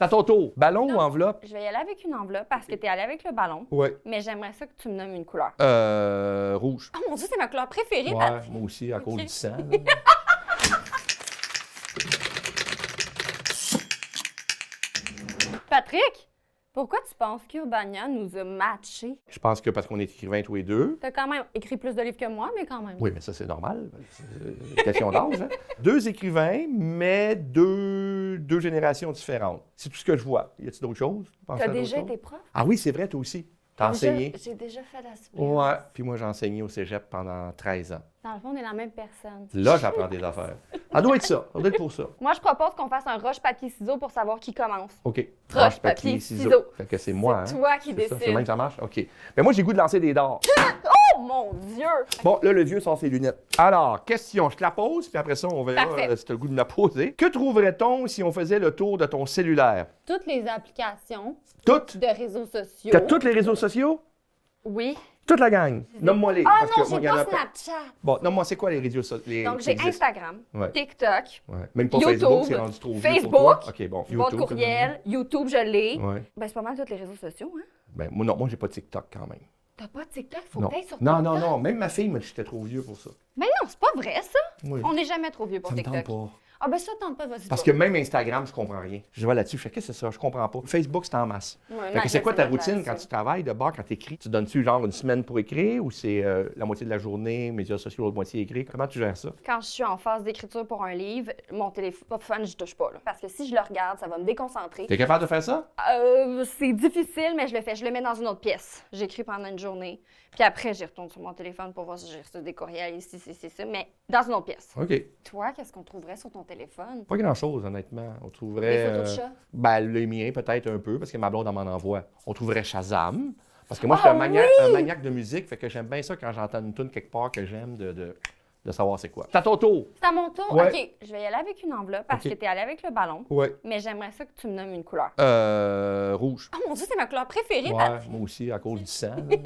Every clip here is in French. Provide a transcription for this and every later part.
C'est à ton tour. Ballon Non. ou enveloppe? Je vais y aller avec une enveloppe parce que t'es allé avec le ballon. Oui. Mais j'aimerais ça que tu me nommes une couleur. Rouge. Oh mon Dieu, c'est ma couleur préférée, Ouais, Patrick. moi aussi, à cause Ok. du sang. Patrick, pourquoi tu penses qu'Urbania nous a matchés? Je pense que parce qu'on est écrivains tous les deux. T'as quand même écrit plus de livres que moi, mais quand même. Oui, mais ça, c'est normal. C'est une question d'âge. Hein? Deux écrivains, mais deux générations différentes. C'est tout ce que je vois. Y a-t-il d'autres choses? Penses T'as à d'autres déjà choses? été prof? Ah oui, c'est vrai, toi aussi. T'as enseigné? J'ai déjà fait la suppléance. Ouais. Puis moi, j'ai enseigné au cégep pendant 13 ans. Dans le fond, on est la même personne. Là, j'apprends des affaires. Ça doit être ça. Ça doit être pour ça. Moi, je propose qu'on fasse un roche-papier-ciseaux pour savoir qui commence. OK. Roche, papier, ciseaux. Fait que c'est moi, C'est hein? toi qui C'est ça, décides. c'est le même que ça marche? OK. Mais moi, j'ai le goût de lancer des dards. Oh mon Dieu! Bon, là, le vieux sort ses lunettes. Alors, question, je te la pose, puis après ça, on verra Parfait. si tu as le goût de me la poser. Que trouverait-on si on faisait le tour de ton cellulaire? Toutes les applications Toutes? de réseaux sociaux. T'as tous les réseaux sociaux? Oui. Toute la gang. Nomme-moi-les. Ah parce que non, moi, j'ai il y en pas a pas. Snapchat. Bon, nomme-moi, c'est quoi les réseaux sociaux? Donc, j'ai Instagram, Ouais. TikTok, Ouais. Même pas YouTube, Facebook, c'est rendu trop vieux pour Facebook, toi. OK, bon. boîte courriel, YouTube, je l'ai. Ouais. Ben, c'est pas mal tous les réseaux sociaux, hein? Ben, moi, non, moi, j'ai pas de TikTok quand même. T'as pas de TikTok? Faut Non. que t'ailles sur Non, TikTok. non, non. Même ma fille m'a dit que j'étais trop vieux pour ça. Mais non, c'est pas vrai, ça. Oui. On n'est jamais trop vieux pour Ça me TikTok. tente pas. Ah ben ça tente pas, vas-y. Parce que même Instagram, je comprends rien. Je vois là-dessus, je fais, qu'est-ce que c'est ça? Je comprends pas. Facebook, c'est en masse. Ouais, Fait que c'est quoi ta magasin routine quand là-dessus. tu travailles de bord, quand tu écris? Tu donnes-tu genre une semaine pour écrire ou c'est la moitié de la journée, médias sociaux, l'autre moitié écrit? Comment tu gères ça? Quand je suis en phase d'écriture pour un livre, mon téléphone, je touche pas. Là. Parce que si je le regarde, ça va me déconcentrer. T'es capable de faire ça? C'est difficile, mais je le fais. Je le mets dans une autre pièce. J'écris pendant une journée. Puis après, j'y retourne sur mon téléphone pour voir si j'ai reçu des courriels ici, ça. Mais dans une autre pièce. OK. Toi, qu'est-ce qu'on trouverait sur ton téléphone? Pas grand-chose, honnêtement. On trouverait. Des photos de chats? Ben, les miens, peut-être un peu, parce que ma blonde en m'en envoie. On trouverait Shazam. Parce que moi, je Ah suis un oui! maniaque de musique, fait que j'aime bien ça quand j'entends une tune quelque part que j'aime de savoir c'est quoi. C'est à ton tour. C'est à mon tour? Ouais. OK, je vais y aller avec une enveloppe parce OK. que t'es allé avec le ballon. Ouais. Mais j'aimerais ça que tu me nommes une couleur. Rouge. Oh mon Dieu, c'est ma couleur préférée, Ouais, Patrick. moi aussi, à cause du sang. là.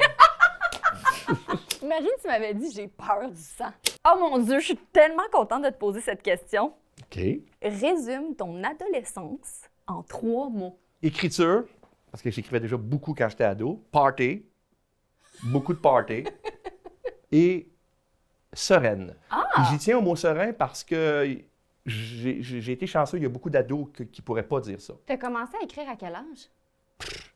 Imagine si tu m'avais dit j'ai peur du sang. Oh mon Dieu, je suis tellement contente de te poser cette question. OK. Résume ton adolescence en 3 mots. Écriture, parce que j'écrivais déjà beaucoup quand j'étais ado. Party. Beaucoup de party. Et sereine. Puis j'y tiens au mot serein parce que j'ai été chanceux. Il y a beaucoup d'ados qui ne pourraient pas dire ça. Tu as commencé à écrire à quel âge?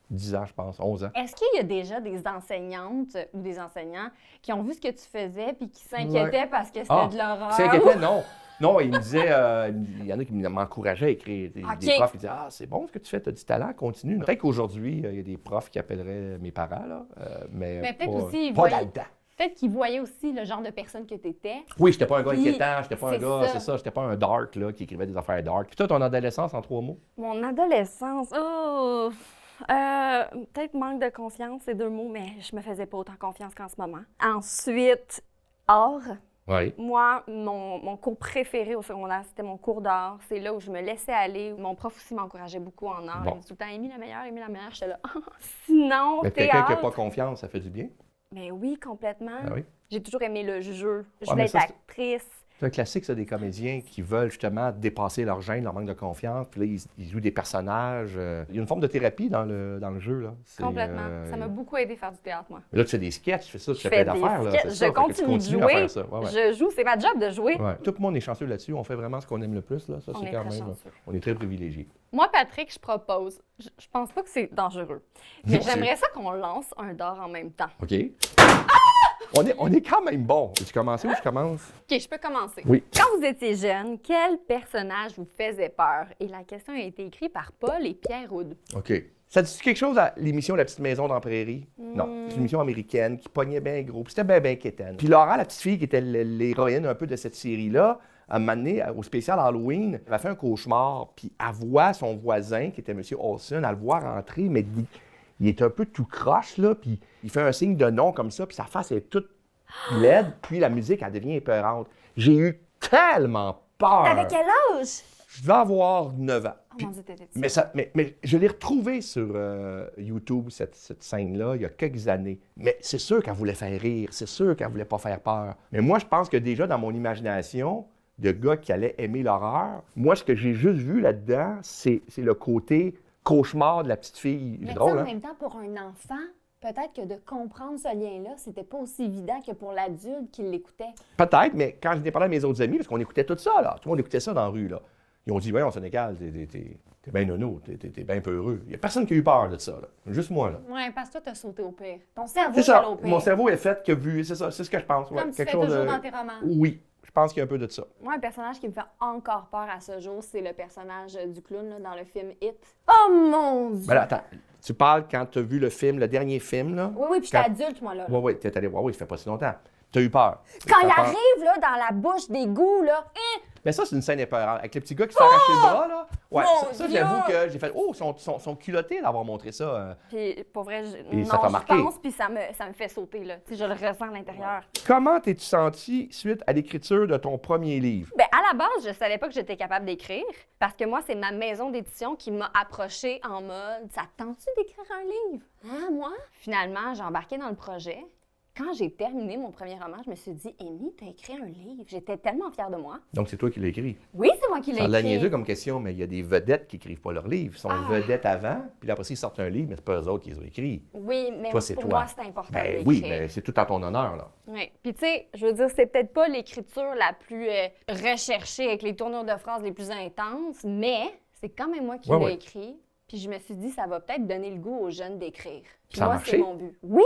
10 ans, je pense, 11 ans. Est-ce qu'il y a déjà des enseignantes ou des enseignants qui ont vu ce que tu faisais puis qui s'inquiétaient parce que c'était de l'horreur? Qui s'inquiétaient, non. Non, ils me disaient, il y en a qui m'encourageaient à écrire. Des OK. profs qui disaient, ah, c'est bon ce que tu fais, tu as du talent, continue. Peut-être qu'aujourd'hui, il y a des profs qui appelleraient mes parents, là, mais peut-être pas, aussi, ils pas voyaient- dans le temps. Peut-être qu'ils voyaient aussi le genre de personne que tu étais. Oui, j'étais pas un gars Puis, inquiétant, j'étais pas un c'est gars, ça. c'est ça, j'étais pas un dark, là, qui écrivait des affaires dark. Puis toi, ton adolescence, en 3 mots? Mon adolescence, peut-être manque de confiance, c'est 2 mots, mais je me faisais pas autant confiance qu'en ce moment. Ensuite, art. Oui. Moi, mon cours préféré au secondaire, c'était mon cours d'art. C'est là où je me laissais aller. Mon prof aussi m'encourageait beaucoup en art. Bon. Il me dit tout le temps, Amy la meilleure, Amy la meilleure. J'étais là, sinon, Mais quelqu'un qui n'a théâtre. pas confiance, ça fait du bien. Mais oui, complètement. Ah oui. J'ai toujours aimé le jeu. Je Ouais, voulais mais ça, être actrice. C'est un classique, ça, des comédiens qui veulent justement dépasser leur gêne, leur manque de confiance. Puis là, ils jouent des personnages. Il y a une forme de thérapie dans le jeu, là. C'est, Complètement. Ça m'a beaucoup aidé à faire du théâtre, moi. Mais là, tu fais des sketchs, tu fais ça, tu fais fais plein des d'affaires, là. sketchs. c'est Je ça. Fait que tu continue de continues à jouer. faire ça. Ouais, ouais. Je joue, c'est ma job de jouer. Ouais. Tout le monde est chanceux là-dessus. On fait vraiment ce qu'on aime le plus, là. Ça, On c'est est quand très même. chanceux. On est très privilégiés. Moi, Patrick, je propose. Je pense pas que c'est dangereux. Mais Non, c'est- j'aimerais ça qu'on lance un d'or en même temps. OK? On est quand même bon. Veux-tu commencer ou je commence? OK, je peux commencer. Oui. Quand vous étiez jeune, quel personnage vous faisait peur? Et la question a été écrite par Paul et Pierre Houd. OK. Ça te dit quelque chose à l'émission La Petite Maison dans la Prairie? Non. C'est une émission américaine qui pognait bien gros. Puis c'était bien quétaine. Puis Laura, la petite fille qui était l'héroïne un peu de cette série-là, à un moment donné, au spécial Halloween, elle a fait un cauchemar. Puis elle voit son voisin, qui était M. Olson, elle le voit rentrer, mais il est un peu tout croche, là. Puis il fait un signe de non comme ça, puis sa face est toute laide. Puis la musique, elle devient épeurante. J'ai eu tellement peur. Avec quel âge? Je devais avoir 9 ans. Oh Puis- mon Dieu, t'étais petit. mais je l'ai retrouvée sur YouTube, cette scène-là, il y a quelques années. Mais c'est sûr qu'elle voulait faire rire, c'est sûr qu'elle voulait pas faire peur. Mais moi, je pense que déjà, dans mon imagination de gars qui allait aimer l'horreur, moi, ce que j'ai juste vu là-dedans, c'est le côté cauchemar de la petite fille. Mais C'est tu sais, drôle, en hein? même temps, pour un enfant, peut-être que de comprendre ce lien-là, c'était pas aussi évident que pour l'adulte qui l'écoutait. Peut-être, mais quand je n'ai parlé à mes autres amis, parce qu'on écoutait tout ça, là, tout le monde écoutait ça dans la rue, là. Ils ont dit, voyons, Sénécal, t'es bien nono, t'es bien peu heureux. Il n'y a personne qui a eu peur de ça, là. Juste moi, là. Oui, parce que toi, t'as sauté au pire. Ton cerveau C'est est ça. allé au pire. Mon cerveau est fait que vu, c'est ça, c'est ce que je pense. Ouais. Comme tu fais toujours dans tes romans. Oui, je pense qu'il y a un peu de ça. Moi, un personnage qui me fait encore peur à ce jour, c'est le personnage du clown là, dans le film It. Oh mon Dieu! Ben là, attends, tu parles quand tu as vu le film, le dernier film, là? Oui, puis j'étais Quand- adulte, moi, là. Oui, oui, tu es allé voir, oui, ça fait pas si longtemps. Tu as eu peur. Quand il T'as peur. arrive, là, dans la bouche d'égout, là, Mais ça, c'est une scène épeurante. Avec le petit gars qui se fait arracher le bras, là. Ouais, Mon ça Dieu! j'avoue que j'ai fait, oh, sont culottés d'avoir montré ça. Puis pour vrai, Et non, ça t'a je marqué? pense, puis ça me fait sauter, là. Tu sais, je le ressens à l'intérieur. Comment t'es-tu senti suite à l'écriture de ton premier livre? Ben, à la base, je savais pas que j'étais capable d'écrire parce que moi, c'est ma maison d'édition qui m'a approchée en mode ça te tente-tu d'écrire un livre? hein, moi? Finalement, j'ai embarqué dans le projet. Quand j'ai terminé mon premier roman, je me suis dit, Amy, t'as écrit un livre. J'étais tellement fière de moi. Donc, c'est toi qui l'as écrit. Oui, c'est moi qui l'ai Ça a l'air écrit. niaiseux comme question, mais il y a des vedettes qui écrivent pas leurs livres. Ils sont Ah. vedettes avant, puis après, ils sortent un livre, mais c'est pas eux autres qui les ont écrits. Oui, mais Toi, c'est pour toi. moi, c'est important Ben d'écrire. oui, mais c'est tout à ton honneur, là. Oui. Puis tu sais, je veux dire, c'est peut-être pas l'écriture la plus recherchée avec les tournures de phrases les plus intenses, mais c'est quand même moi qui Ouais, l'ai ouais. écrit. Puis je me suis dit, ça va peut-être donner le goût aux jeunes d'écrire. Puis Ça a moi, marché? c'est mon but. Oui!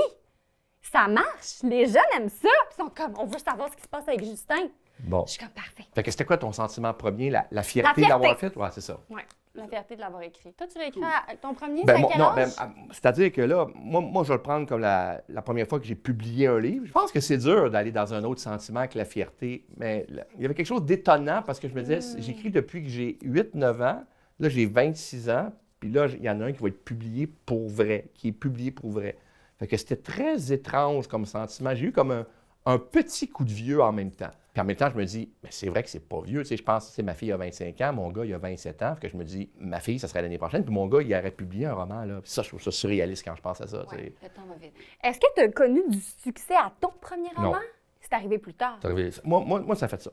Ça marche! Les jeunes aiment ça! Ils sont comme, on veut savoir ce qui se passe avec Justin. Bon. Je suis comme, parfait. Fait que c'était quoi ton sentiment premier? La fierté La d'avoir fierté. fait? Ouais, c'est ça. Oui, la fierté de l'avoir écrit. Toi, tu l'as écrit à ton premier, Ben, c'est à moi- quel non, âge? c'est-à-dire que là, moi, je vais le prendre comme la première fois que j'ai publié un livre. Je pense que c'est dur d'aller dans un autre sentiment que la fierté, mais il y avait quelque chose d'étonnant parce que je me disais, j'écris depuis que j'ai 8-9 ans, là, j'ai 26 ans, puis là, il y en a un qui va être publié pour vrai, qui est publié pour vrai. Fait que c'était très étrange comme sentiment. J'ai eu comme un petit coup de vieux en même temps. Puis en même temps, je me dis, mais c'est vrai que c'est pas vieux. Tu sais, je pense que ma fille a 25 ans, mon gars, il a 27 ans. Fait que je me dis, ma fille, ça serait l'année prochaine. Puis mon gars, il aurait publié un roman. Là. Puis ça, je trouve ça surréaliste quand je pense à ça. tu sais. Ouais, le temps va vite. Est-ce que tu as connu du succès à ton premier roman? Non. C'est arrivé plus tard. C'est arrivé- Moi, ça a fait ça.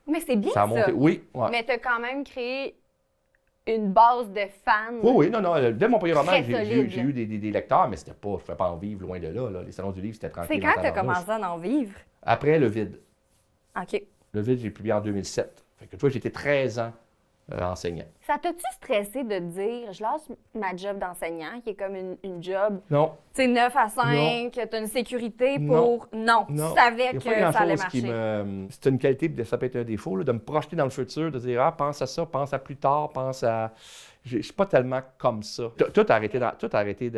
Mais c'est bien Ça a monté. Oui, ouais. Mais tu as quand même créé une base de fans. Oui, non. Dès mon premier roman, Très j'ai solide, eu des lecteurs, mais c'était pas, je ne pouvais pas en vivre loin de là. Là. Les salons du livre, c'était tranquille. C'est quand en tu as tabarnouche. commencé à en vivre? Après Le Vide. OK. Le Vide, j'ai publié en 2007. Fait que tu vois, j'étais 13 ans enseignant. Ça t'a-tu stressé de te dire, je lâche ma job d'enseignant, qui est comme une job, Non, tu sais, 9 à 5, tu as une sécurité Non. pour... Non, non. tu savais Il y a que pas ça allait grand-chose qui marcher. me... C'est une qualité, puis ça peut être un défaut, là, de me projeter dans le futur, de dire, ah, pense à ça, pense à plus tard, pense à... Je suis pas tellement comme ça. Toi, t'as arrêté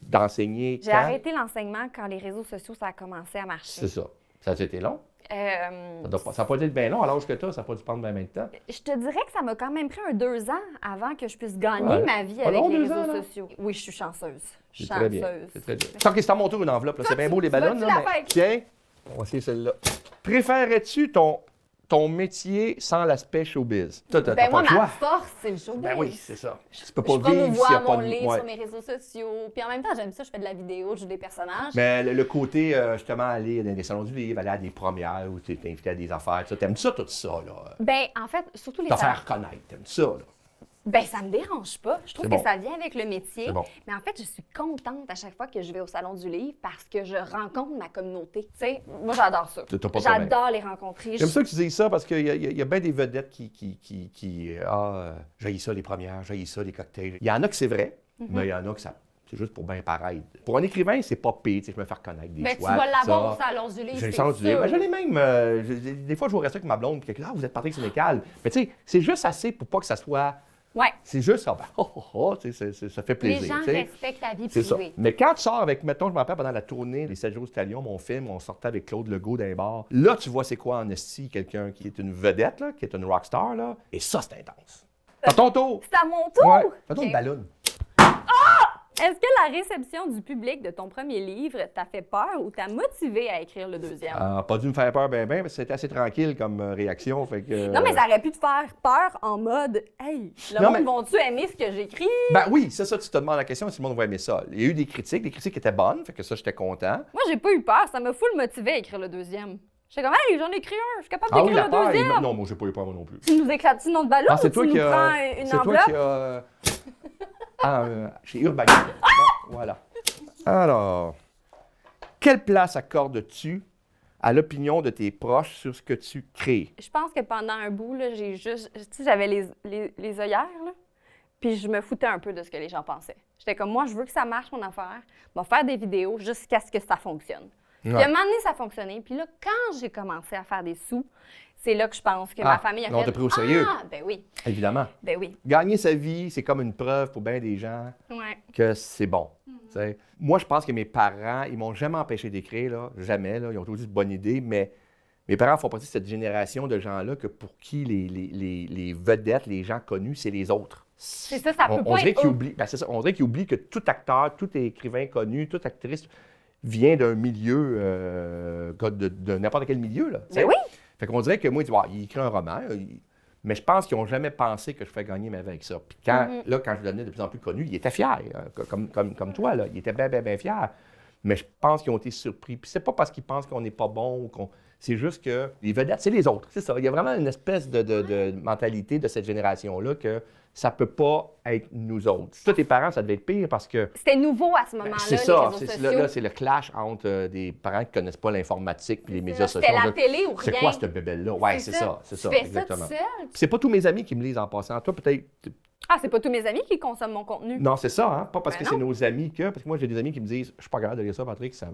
d'enseigner J'ai quand? arrêté l'enseignement quand les réseaux sociaux, ça a commencé à marcher. C'est ça. Ça a été long? Euh, Ça n'a pas été bien long à l'âge que tu as, ça n'a pas dû prendre bien de temps. je te dirais que ça m'a quand même pris 2 ans avant que je puisse gagner Ouais. ma vie Ah avec non, les 2 ans, réseaux là? sociaux. Oui, je suis chanceuse. C'est très bien. Chanceuse. C'est très bien. OK, c'est à mon tour une enveloppe. là. C'est bien beau les ballons. vas-tu la faire? Tiens, on va essayer celle-là. Préférerais-tu ton métier sans l'aspect showbiz? Toi, t'as Ben pas moi, le ma choix. force, c'est le showbiz. Ben oui, c'est ça. Tu peux Je pas vivre s'il n'y a promouvois pas mon de... livre ouais. sur mes réseaux sociaux. Puis en même temps, j'aime ça, je fais de la vidéo, je joue des personnages. Mais le côté, justement, aller dans des salons du livre, aller à des premières où tu es invité à des affaires, ça, t'aimes ça, tout ça, là? Ben, en fait, surtout les Te salons. faire connaître, t'aimes ça, là? Ben, ça me dérange pas. Je trouve C'est que bon. ça vient avec le métier. C'est bon. Mais en fait, je suis contente à chaque fois que je vais au Salon du Livre parce que je rencontre ma communauté. Tu sais, moi, j'adore ça. T'as pas de problème. J'adore les rencontrer. J'aime ça que tu dises ça parce qu'il y a bien des vedettes qui j'haïs ça les premières, j'haïs ça les cocktails. Il y en a que c'est vrai, mais il y en a que ça, c'est juste pour bien paraître. Pour un écrivain, c'est pas pire, tu sais, je me faire connaître des Ben, tu fois. vas l'avoir au ça. Salon du Livre, J'ai le c'est sens du sûr. livre. Ben, je l'ai même. Des fois, je vais rester avec ma blonde, puis quelqu'un, vous êtes Patrick Sénécal. Mais tu sais, c'est juste assez pour pas que ça soit. Ouais. C'est juste, tu sais, ça fait plaisir. Les gens tu sais. respectent ta vie C'est ça. privée. Mais quand tu sors avec, mettons, je me rappelle pendant la tournée Les 7 jours du Talion, mon film, on sortait avec Claude Legault d'un bar. Là, tu vois c'est quoi en esti, quelqu'un qui est une vedette, là, qui est une rockstar, là. Et ça, c'est intense. À ton tour! C'est à mon tour! Ouais. Fais-toi Ok. une ballonne. Est-ce que la réception du public de ton premier livre t'a fait peur ou t'a motivé à écrire le deuxième? Pas dû me faire peur ben, parce que c'était assez tranquille comme réaction. Fait que, Non, mais ça aurait pu te faire peur en mode « Hey, le Non, monde mais- vont-tu aimer ce que j'écris? Ben oui, c'est ça, tu te demandes la question si le monde va aimer ça. Il y a eu des critiques étaient bonnes, fait que ça, j'étais content. » Moi, j'ai pas eu peur. Ça m'a full motivé à écrire le deuxième. J'étais comme « Hey, j'en ai écrit un. Je suis capable Ah oui, d'écrire la le peur, deuxième. non, moi, j'ai pas eu peur moi non plus. Tu nous éclates-tu notre ballon Ah, ou c'est tu toi nous qui prends a. une C'est toi enveloppe? qui a. Chez Urbania. Bon, voilà. Alors, quelle place accordes-tu à l'opinion de tes proches sur ce que tu crées? Je pense que pendant un bout, là, j'ai juste... Tu sais, j'avais les œillères, là, puis je me foutais un peu de ce que les gens pensaient. J'étais comme, moi, je veux que ça marche, mon affaire. Je vais faire des vidéos jusqu'à ce que ça fonctionne. Puis à un moment donné, ça a fonctionné. Puis là, quand j'ai commencé à faire des sous, c'est là que je pense que ma famille a fait... On t'a pris au sérieux. Ah, ben oui, Évidemment. ben oui. Gagner sa vie, c'est comme une preuve pour bien des gens Ouais. que c'est bon. Tu sais. Moi, je pense que mes parents, ils m'ont jamais empêché d'écrire, là, jamais. Là, ils ont toujours dit de bonne idée, mais mes parents font partie de cette génération de gens-là que pour qui les vedettes, les gens connus, c'est les autres. C'est ça, ça peut On pas dirait être qu'ils eux. oublient, c'est ça, on dirait qu'ils oublient que tout acteur, tout écrivain connu, toute actrice vient d'un milieu, de n'importe quel milieu. Là, tu sais. Ben oui. Fait qu'on dirait que moi, il écrit un roman, mais je pense qu'ils n'ont jamais pensé que je ferais gagner ma vie avec ça. Puis quand je devenais de plus en plus connu, il était fier, comme toi, là. Il était bien, bien, bien fier. Mais je pense qu'ils ont été surpris. Puis c'est pas parce qu'ils pensent qu'on n'est pas bon ou qu'on... C'est juste que les vedettes, c'est les autres. C'est ça. Il y a vraiment une espèce de mentalité de cette génération-là que ça peut pas être nous autres. Toi, tes parents, ça devait être pire parce que... C'était nouveau à ce moment-là, C'est les ça. réseaux C'est, sociaux. là, c'est le clash entre des parents qui connaissent pas l'informatique et les médias sociaux. C'était la télé ou rien. C'est quoi cette bébelle-là? Ouais, c'est ça. C'est ça, Tu fais exactement. ça tout seul? Puis c'est pas tous mes amis qui me lisent en passant. Toi, peut-être... Ah, c'est pas tous mes amis qui consomment mon contenu. Non, c'est ça, hein? Pas parce Ben que c'est non. nos amis que... Parce que moi, j'ai des amis qui me disent « Je suis pas capable de lire ça, Patrick, ça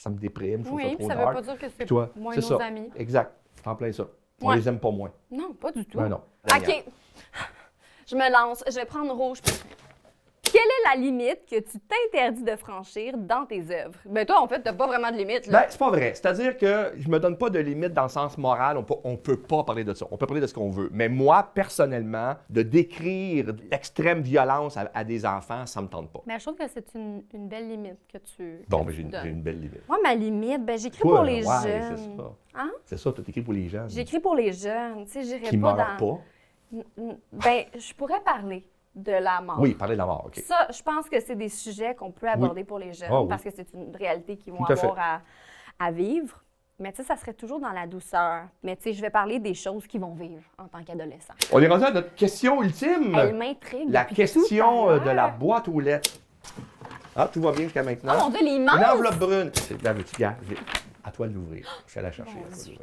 me déprime, je trouve ça Oui, trop ça veut dark. pas dire que c'est Toi, moins c'est nos ça. amis. Exact. En plein ça. On Ouais. les aime pas moins. Non, pas du tout. Ben non. OK. Je me lance. Je vais prendre rouge. Quelle est la limite que tu t'interdis de franchir dans tes œuvres? Ben toi, en fait, t'as pas vraiment de limite, là. Ben, c'est pas vrai. C'est-à-dire que je me donne pas de limite dans le sens moral. On peut pas parler de ça. On peut parler de ce qu'on veut. Mais moi, personnellement, de décrire l'extrême violence à des enfants, ça me tente pas. Mais je trouve que c'est une belle limite que tu Bon, que mais tu donnes. j'ai une belle limite. Moi, ma limite, ben j'écris Toi, pour les ouais, jeunes. c'est ça. Hein? C'est ça, toi, t'écris pour les jeunes. J'écris pour les jeunes. Tu sais, j'irais Qui pas meurent dans... pas. Ben, je pourrais parler de la mort. Oui, parler de la mort, OK. Ça, je pense que c'est des sujets qu'on peut aborder pour les jeunes Ah oui. parce que c'est une réalité qu'ils vont Tout à fait. avoir à vivre. Mais tu sais, ça serait toujours dans la douceur. Mais tu sais, je vais parler des choses qu'ils vont vivre en tant qu'adolescents. On est rendu à notre question ultime. Elle m'intrigue. La depuis question tout à de la l'heure. boîte aux lettres. Ah, tout va bien jusqu'à maintenant. Oh mon Dieu, les Une manches! enveloppe brune. Là, veux-tu, gars, à toi de l'ouvrir. Je vais la chercher. à toi de l'ouvrir.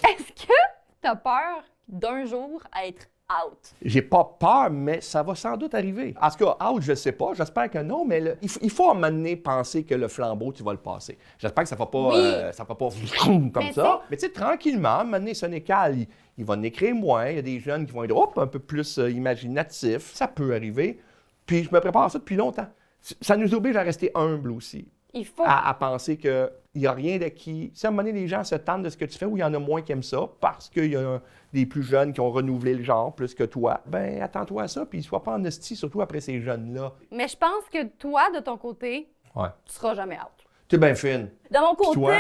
Est-ce que tu as peur d'un jour être out? J'ai pas peur, mais ça va sans doute arriver. En tout cas, out, je sais pas. J'espère que non, mais il faut à un moment donné penser que le flambeau, tu vas le passer. J'espère que ça va pas, Oui. ça va pas comme Mais ça. Mais tu sais, tranquillement, à un moment donné, Sénécal, il va en écrire moins. Il y a des jeunes qui vont être un peu plus imaginatifs. Ça peut arriver. Puis je me prépare à ça depuis longtemps. Ça nous oblige à rester humbles aussi. Il faut. À penser qu'il n'y a rien d'acquis. Si à un moment donné, les gens se tentent de ce que tu fais ou il y en a moins qui aiment ça parce qu'il y a des plus jeunes qui ont renouvelé le genre plus que toi, ben attends-toi à ça, puis sois pas en hostie, surtout après ces jeunes-là. Mais je pense que toi, de ton côté, Ouais. tu seras jamais out. T'es bien fine. De mon côté, toi?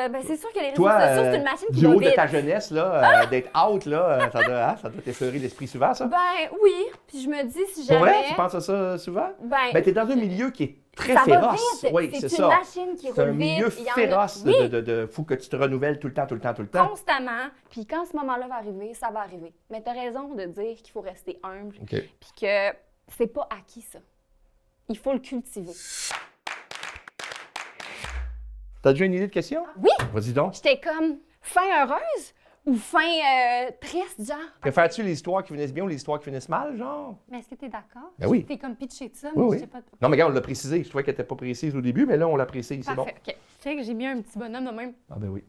Ben c'est sûr que les réseaux Toi, sociaux, c'est une machine qui du va haut de vite. ta jeunesse, là, d'être out, là, ça doit t'effleurer l'esprit souvent, ça? Ben oui, puis je me dis si Pour jamais... vrai? Tu penses à ça souvent? Ben, T'es dans un milieu qui est très ça va féroce. vite. Oui, c'est c'est une ça. machine qui C'est un roule vite. milieu Il y en a- féroce Oui, faut que tu te renouvelles tout le temps. constamment. Puis quand ce moment-là va arriver, ça va arriver. Mais tu as raison de dire qu'il faut rester humble, OK. puis que c'est pas acquis, ça. Il faut le cultiver. T'as déjà une idée de question? Oui! Vas-y donc. J'étais comme fin heureuse ou fin triste, genre. Préfères-tu les histoires qui finissent bien ou les histoires qui finissent mal, genre? Mais est-ce que t'es d'accord? Ben oui. T'es comme pitché de ça, Oui, mais oui. je sais pas... Non, mais regarde, on l'a précisé. Je trouvais qu'elle n'était pas précise au début, mais là, on l'a précisé. C'est bon. Parfait, OK. Tu sais que j'ai mis un petit bonhomme de même. Ah ben oui.